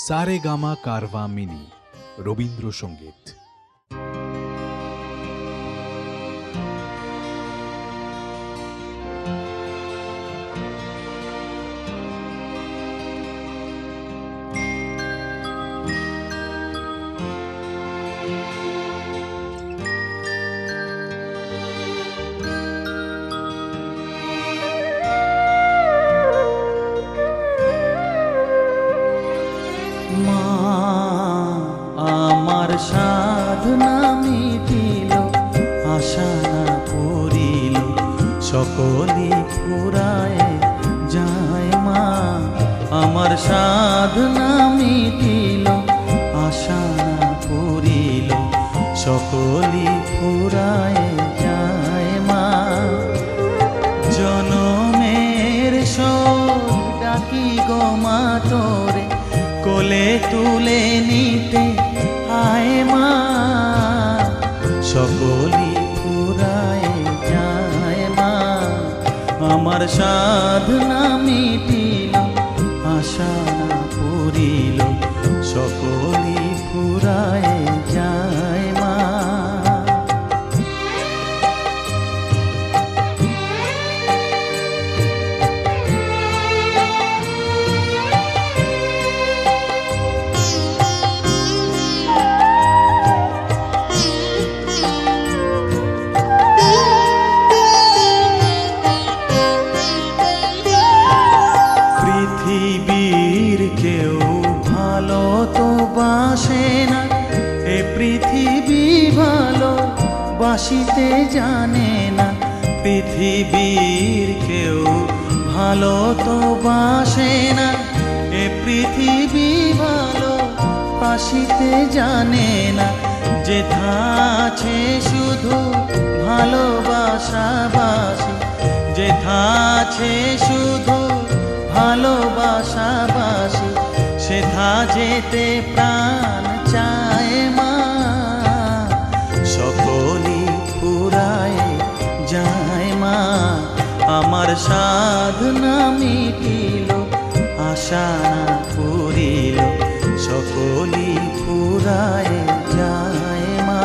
Saregama Carvaan mini Rabindrasangeet. আমার সাধনা মিটিল, আশা না পড়িল, সকলে ফুরায় যায় মা। আমার সাধনা মিটিল, আশা না পড়িল, সকলে ফুরায় যায় মা। জনমের শোক ডাকি গো মা তোরে, কোলে তুলে নিতে আয় মা। সকলি ফুরায় যায় মা। আমার সাধনা মিটিল, আশা না পড়িল, সকলি ফুরায় যায় মা। পৃথিবীর কেউ ভালো তো বাসে না, এ পৃথিবী ভালো বাসিতে জানে না। পৃথিবীর কেউ ভালো তো বাসে না, এ পৃথিবী ভালো বাসিতে জানে না। যেথা আছে শুধু ভালোবাসাবাসি, যেথা আছে শুধু ভালোবাসাবাসি, সেথা যেতে প্রাণ চায় মা। সকলি ফুরায় যায় মা। আমার সাধনা মিটিল, আশা না পড়িল, সকলি ফুরায় যায় মা।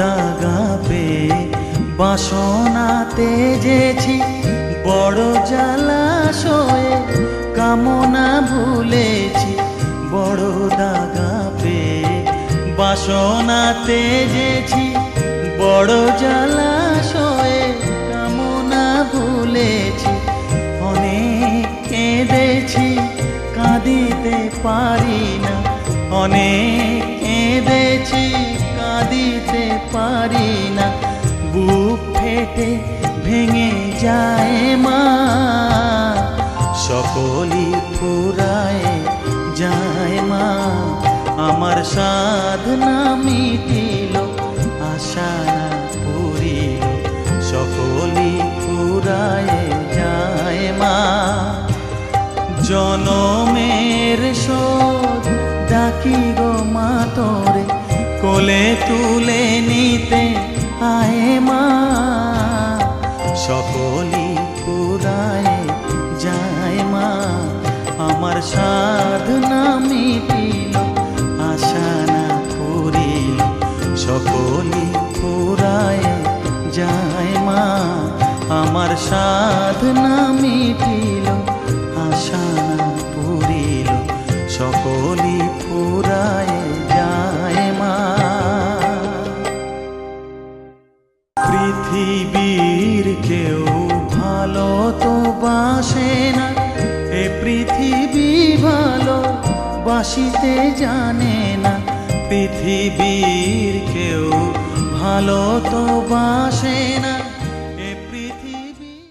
দাগা পেয়ে বাসনা তেজেছি, বড় জলাশয়ে কামনা ভুলেছি। বড় দাগা পেয়ে বাসনা তেজেছি, বড় জলাশয়ে কামনা ভুলেছি। অনেক কেঁদেছি, কাঁদিতে পারি না, অনেক কেঁদেছি, কাঁদিতে পারি না। বুক ফেটে ভেঙে যায় মা। সকলি ফুরায় যায় মা। আমার সাধনা মিটিল, আশা না পড়িল, সকলি ফুরায় যায় মা। জনমের শোধ ডাকি গো মা তোরে, কোলে তুলে নিতে আয় মা। সকলি ফুরায় যায় মা। আমার সাধনা মিটিল, আশা না পড়িল, সকলি ফুরায় যায় মা। আমার সাধনা মিটিল, আশা না পড়িল, সকলি ফুরায় যায় মা। পৃথিবীর কেউ ভালো তো বাসে না, এ পৃথিবী ভালো বাসিতে জানে না। পৃথিবীর কেউ ভালো তো বাসে না,